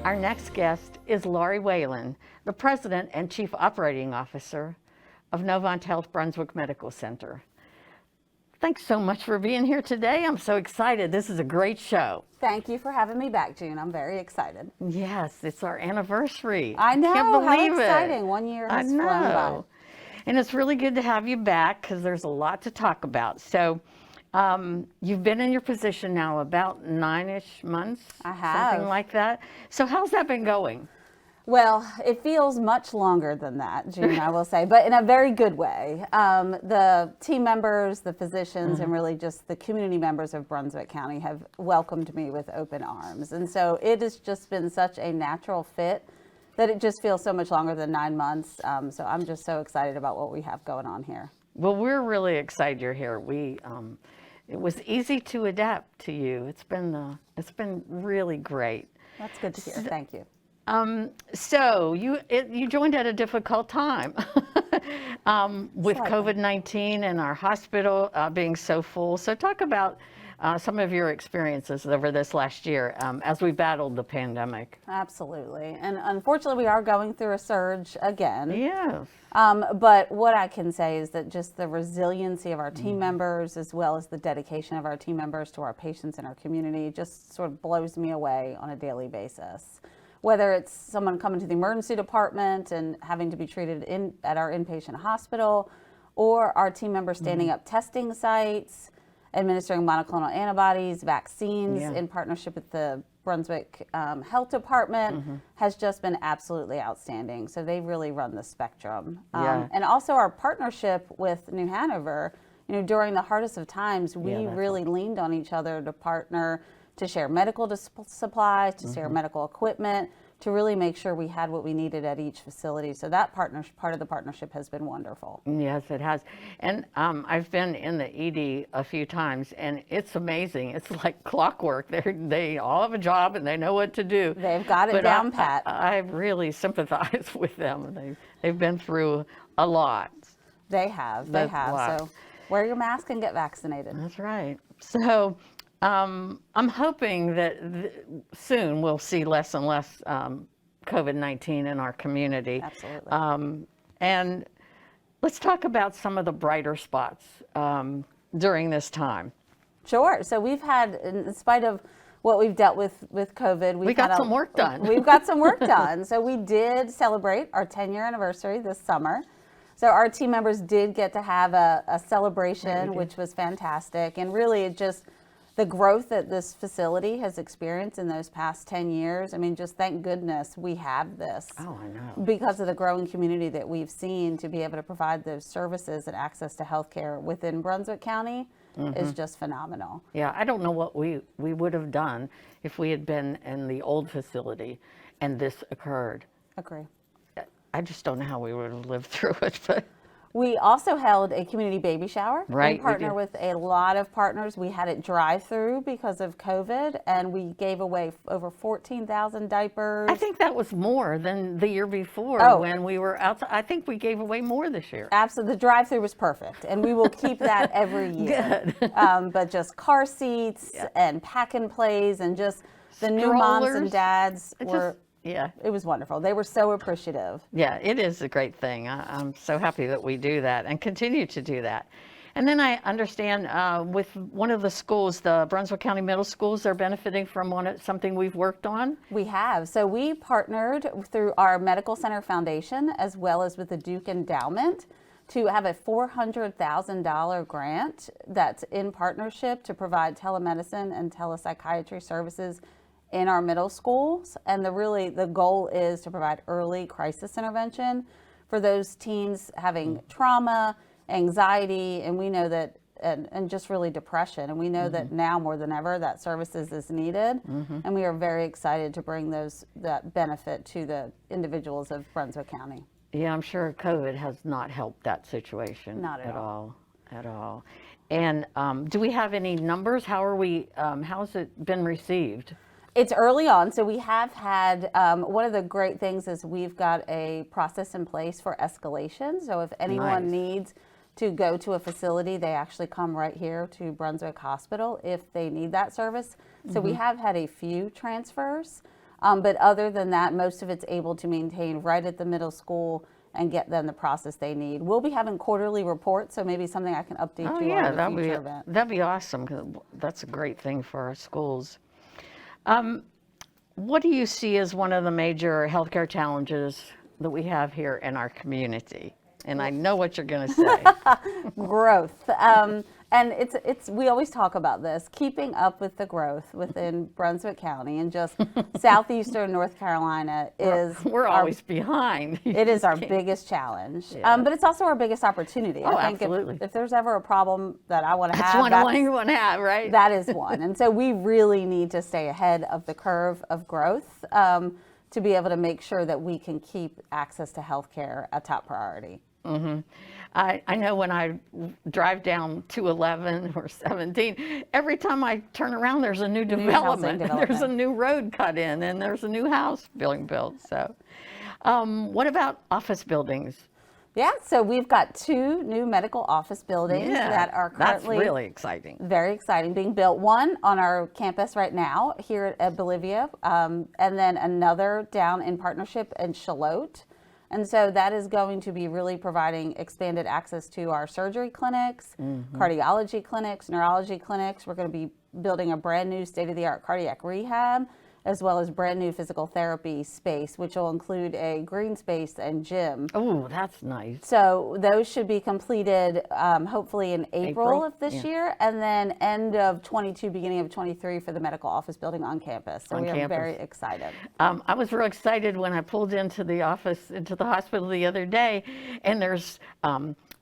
Our next guest is Laurie Whalin, the President and Chief Operating Officer of Novant Health Brunswick Medical Center. Thanks so much for being here today. I'm so excited. This is a great show. Thank you for having me back, June. I'm very excited. Yes, it's our anniversary. I know. Can't believe how exciting. 1 year has flown by. And it's really good to have you back because there's a lot to talk about. So you've been in your position now about 9-ish months. I have. Something like that. So how's that been going? Well, it feels much longer than that, June, I will say, but in a very good way. The team members, the physicians, and really just the community members of Brunswick County have welcomed me with open arms. And so it has just been such a natural fit that it just feels so much longer than 9 months. So I'm just so excited about what we have going on here. Well, we're really excited you're here. It was easy to adapt to you. It's been really great. That's good to hear. Thank you. So you joined at a difficult time with COVID-19 and our hospital being so full. So talk about some of your experiences over this last year as we battled the pandemic. Absolutely. And unfortunately, we are going through a surge again. Yes. But what I can say is that just the resiliency of our team members, as well as the dedication of our team members to our patients and our community, just sort of blows me away on a daily basis. Whether it's someone coming to the emergency department and having to be treated at our inpatient hospital, or our team members standing up testing sites, administering monoclonal antibodies, vaccines in partnership with the Brunswick Health Department has just been absolutely outstanding. So they really run the spectrum. And also our partnership with New Hanover, during the hardest of times, we really leaned on each other to partner, to share medical supplies, to share medical equipment, to really make sure we had what we needed at each facility. So that part of the partnership has been wonderful. Yes, it has. And I've been in the ED a few times, and it's amazing. It's like clockwork. They all have a job, and they know what to do. They've got it down pat. I really sympathize with them. They've been through a lot. They have. So wear your mask and get vaccinated. That's right. So I'm hoping that soon we'll see less and less COVID-19 in our community. Absolutely. And let's talk about some of the brighter spots during this time. Sure. So we've had, in spite of what we've dealt with COVID, we got some work done. We've got some work done. So we did celebrate our 10-year anniversary this summer. So our team members did get to have a celebration, which was fantastic. And really it just, the growth that this facility has experienced in those past 10 years, I mean, just thank goodness we have this. Oh, I know. Because of the growing community that we've seen to be able to provide those services and access to healthcare within Brunswick County is just phenomenal. Yeah, I don't know what we would have done if we had been in the old facility and this occurred. Agree. I just don't know how we would have lived through it, but. We also held a community baby shower. Right. We partner with a lot of partners. We had it drive-through because of COVID, and we gave away over 14,000 diapers. I think that was more than the year before when we were outside. I think we gave away more this year. Absolutely. The drive-through was perfect, and we will keep that every year. Good. But just car seats and pack and plays and just the new moms and dads were... It was wonderful. They were so appreciative. Yeah, it is a great thing. I'm so happy that we do that and continue to do that. And then I understand with one of the schools, the Brunswick County Middle Schools, they're benefiting from something we've worked on. We have. So we partnered through our Medical Center Foundation as well as with the Duke Endowment to have a $400,000 grant that's in partnership to provide telemedicine and telepsychiatry services in our middle schools. And the goal is to provide early crisis intervention for those teens having trauma, anxiety, and we know that, and just really depression. And we know that now more than ever that services is needed. And we are very excited to bring that benefit to the individuals of Brunswick County. Yeah, I'm sure COVID has not helped that situation. Not at all. At all. And do we have any numbers? How has it been received? It's early on, so we have had, one of the great things is we've got a process in place for escalation. So if anyone needs to go to a facility, they actually come right here to Brunswick Hospital if they need that service. So we have had a few transfers. But other than that, most of it's able to maintain right at the middle school and get them the process they need. We'll be having quarterly reports, so maybe something I can update you on at a future event. That'd be awesome, 'cause that's a great thing for our schools. What do you see as one of the major healthcare challenges that we have here in our community? And I know what you're going to say. Growth. And we always talk about this, keeping up with the growth within Brunswick County and just southeastern North Carolina is... We're always behind. It is our biggest challenge. Yeah. But it's also our biggest opportunity. Oh, I think absolutely. If there's ever a problem that I want to have, that's one you want to have, right? That is one. And so we really need to stay ahead of the curve of growth to be able to make sure that we can keep access to healthcare a top priority. Mm-hmm. I know when I drive down 211 or 17, every time I turn around, there's a new development. There's a new road cut in, and there's a new house being built. So, what about office buildings? Yeah, so we've got 2 new medical office buildings that are currently that's really exciting. Very exciting, being built. One on our campus right now here at Bolivia, and then another down in partnership in Charlotte. And so that is going to be really providing expanded access to our surgery clinics, cardiology clinics, neurology clinics. We're going to be building a brand new state-of-the-art cardiac rehab, as well as brand new physical therapy space, which will include a green space and gym. Oh, that's nice. So those should be completed hopefully in April of this year, and then end of 22, beginning of 23 for the medical office building on campus. So we are very excited. I was real excited when I pulled into the hospital the other day, and there's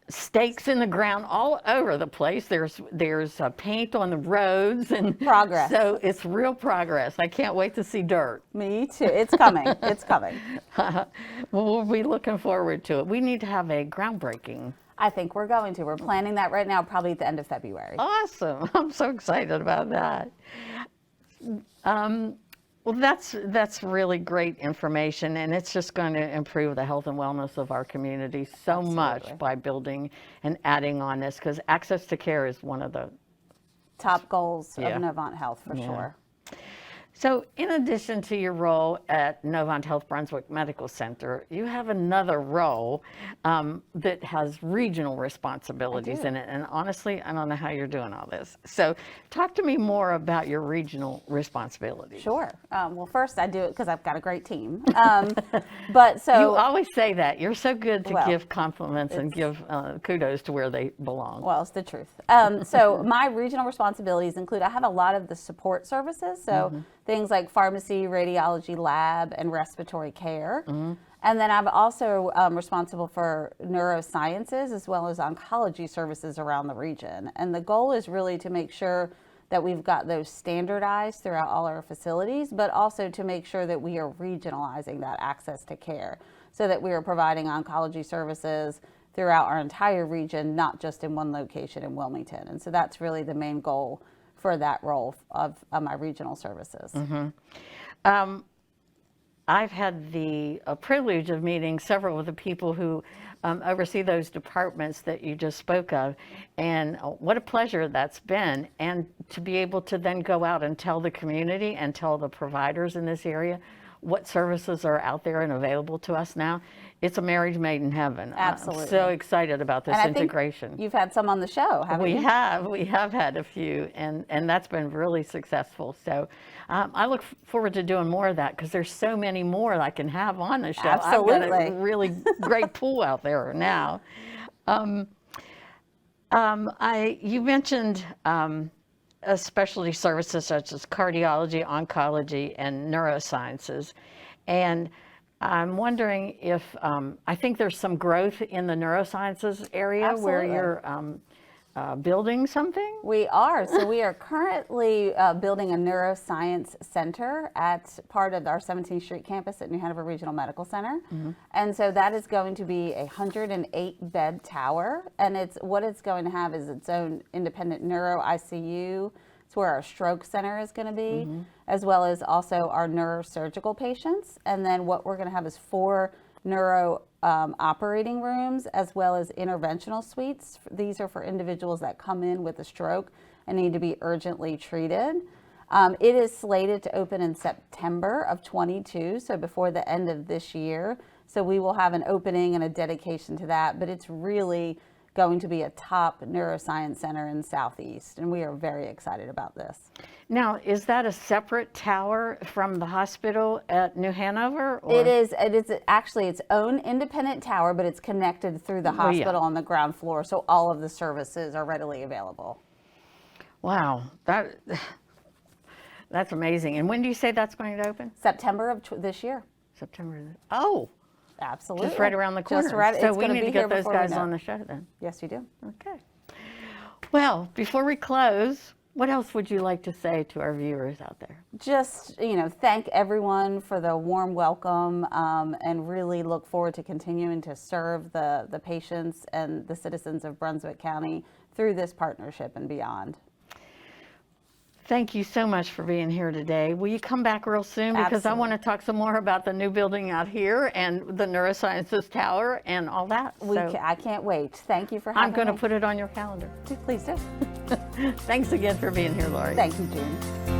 stakes in the ground all over the place. There's paint on the roads and progress. So it's real progress. I can't wait to see dirt. Me too. It's coming. It's coming. Well, we'll be looking forward to it. We need to have a groundbreaking. I think we're going to. We're planning that right now, probably at the end of February. Awesome. I'm so excited about that. Well, that's really great information, and it's just going to improve the health and wellness of our community so much by building and adding on this, because access to care is one of the top goals of Novant Health for sure. So in addition to your role at Novant Health Brunswick Medical Center, you have another role that has regional responsibilities in it. And honestly, I don't know how you're doing all this. So talk to me more about your regional responsibilities. Sure. Well, first I do it because I've got a great team. But so you always say that. You're so good to give compliments and give kudos to where they belong. Well, it's the truth. So my regional responsibilities include, I have a lot of the support services. So things like pharmacy, radiology, lab, and respiratory care. And then I'm also responsible for neurosciences as well as oncology services around the region. And the goal is really to make sure that we've got those standardized throughout all our facilities, but also to make sure that we are regionalizing that access to care so that we are providing oncology services throughout our entire region, not just in one location in Wilmington. And so that's really the main goal for that role of my regional services. I've had the privilege of meeting several of the people who oversee those departments that you just spoke of, and what a pleasure that's been. And to be able to then go out and tell the community and tell the providers in this area what services are out there and available to us now. It's a marriage made in heaven. Absolutely. I'm so excited about this integration. You've had some on the show, haven't you? We have had a few, and that's been really successful. So I look forward to doing more of that, because there's so many more I can have on the show. Absolutely. I've got a really great pool out there now. You mentioned specialty services such as cardiology, oncology, and neurosciences. And I'm wondering if, I think there's some growth in the neurosciences area where you're building something? We are. So we are currently building a neuroscience center at part of our 17th Street campus at New Hanover Regional Medical Center. And so that is going to be a 108-bed tower. And what it's going to have is its own independent neuro ICU. It's where our stroke center is going to be, as well as also our neurosurgical patients. And then what we're going to have is 4 neuro operating rooms, as well as interventional suites. These are for individuals that come in with a stroke and need to be urgently treated. It is slated to open in September of 22, so before the end of this year. So we will have an opening and a dedication to that, but it's really going to be a top neuroscience center in Southeast, and we are very excited about this. Now, is that a separate tower from the hospital at New Hanover? Or? It is actually its own independent tower, but it's connected through the hospital on the ground floor, so all of the services are readily available. Wow, that's amazing. And when do you say that's going to open? September of this year. September. Oh, absolutely. just right around the corner. Just right. So we need to get those guys on the show then. Yes, you do. Okay. Well, before we close, what else would you like to say to our viewers out there? Just, thank everyone for the warm welcome, and really look forward to continuing to serve the patients and the citizens of Brunswick County through this partnership and beyond. Thank you so much for being here today. Will you come back real soon? Because I want to talk some more about the new building out here and the Neurosciences Tower and all that. I can't wait. Thank you for having me. I'm going to put it on your calendar. Please do. Thanks again for being here, Laurie. Thank you, June.